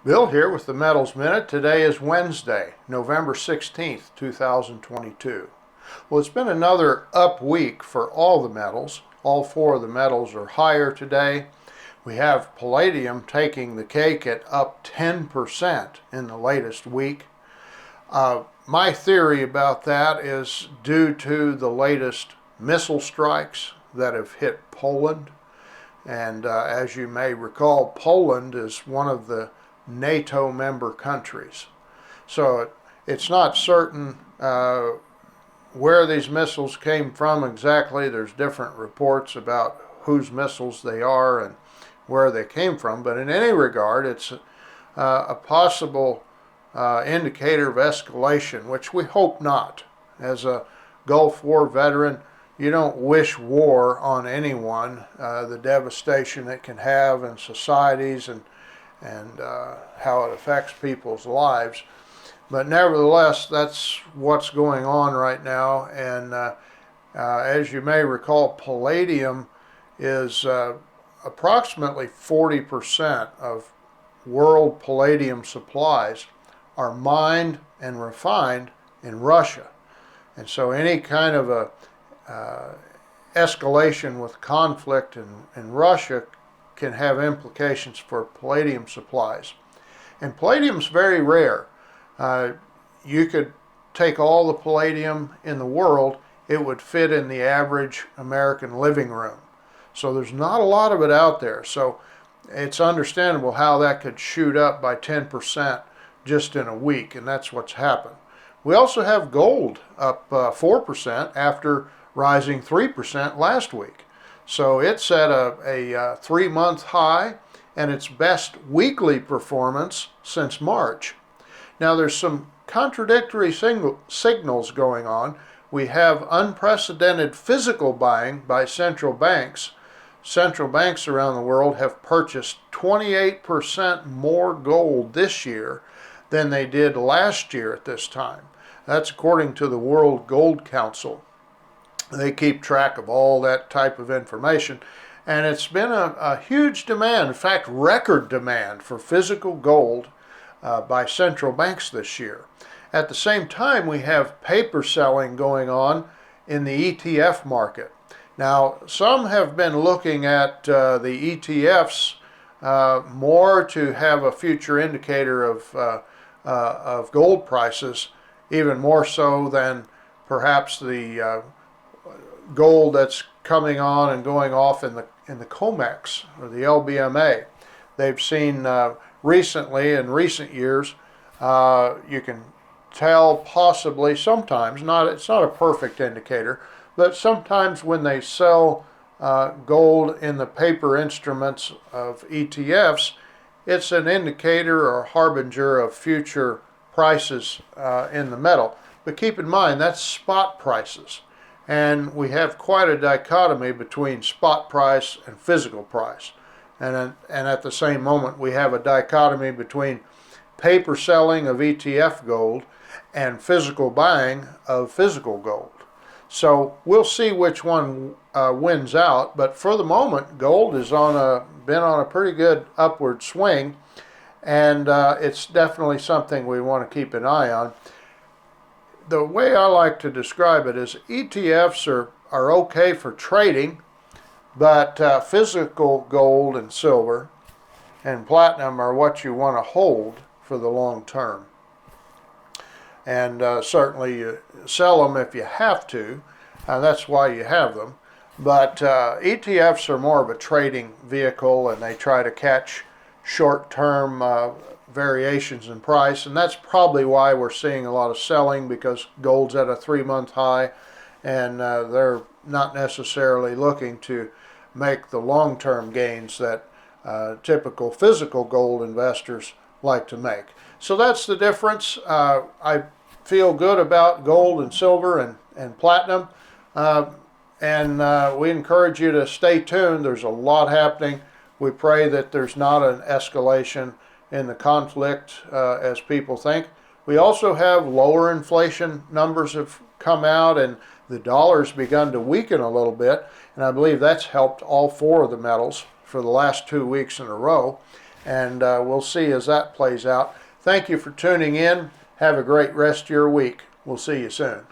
Bill here with the Metals Minute. Today is Wednesday, November 16th, 2022. Well, it's been another up week for all the metals. All four of the metals are higher today. We have palladium taking the cake at up 10% in the latest week. My theory about that is due to the latest missile strikes that have hit Poland. And as you may recall, Poland is one of the NATO member countries. So it's not certain where these missiles came from exactly. There's different reports about whose missiles they are and where they came from. But in any regard, it's a possible indicator of escalation, which we hope not. As a Gulf War veteran, you don't wish war on anyone, the devastation it can have in societies and how it affects people's lives. But nevertheless, that's what's going on right now. And as you may recall, palladium is approximately 40% of world palladium supplies are mined and refined in Russia. And so any kind of a escalation with conflict in Russia can have implications for palladium supplies. And palladium's very rare. You could take all the palladium in the world, it would fit in the average American living room. So there's not a lot of it out there. So it's understandable how that could shoot up by 10% just in a week, and that's what's happened. We also have gold up 4% after rising 3% last week. So it's at a 3-month high and its best weekly performance since March. Now there's some contradictory signals going on. We have unprecedented physical buying by central banks. Central banks around the world have purchased 28% more gold this year than they did last year at this time. That's according to the World Gold Council. They keep track of all that type of information, and it's been a huge demand, in fact record demand for physical gold by central banks this year. At the same time, we have paper selling going on in the ETF market. Now, some have been looking at the ETFs more to have a future indicator of gold prices, even more so than perhaps the gold that's coming on and going off in the COMEX or the LBMA. They've seen recently, in recent years, you can tell possibly sometimes, it's not a perfect indicator, but sometimes when they sell gold in the paper instruments of ETFs, it's an indicator or harbinger of future prices in the metal. But keep in mind, that's spot prices. And we have quite a dichotomy between spot price and physical price. And at the same moment, we have a dichotomy between paper selling of ETF gold and physical buying of physical gold. So we'll see which one wins out. But for the moment, gold is been on a pretty good upward swing. And it's definitely something we want to keep an eye on. The way I like to describe it is ETFs are okay for trading, but physical gold and silver and platinum are what you want to hold for the long term. And certainly you sell them if you have to, that's why you have them. But ETFs are more of a trading vehicle, and they try to catch short-term variations in price, and that's probably why we're seeing a lot of selling, because gold's at a 3-month high, and they're not necessarily looking to make the long-term gains that typical physical gold investors like to make. So that's the difference. I feel good about gold and silver and platinum, and we encourage you to stay tuned. There's a lot happening. We pray that there's not an escalation in the conflict as people think. We also have lower inflation numbers have come out, and the dollar's begun to weaken a little bit, and I believe that's helped all four of the metals for the last 2 weeks in a row. and we'll see as that plays out. Thank you for tuning in. Have a great rest of your week. We'll see you soon.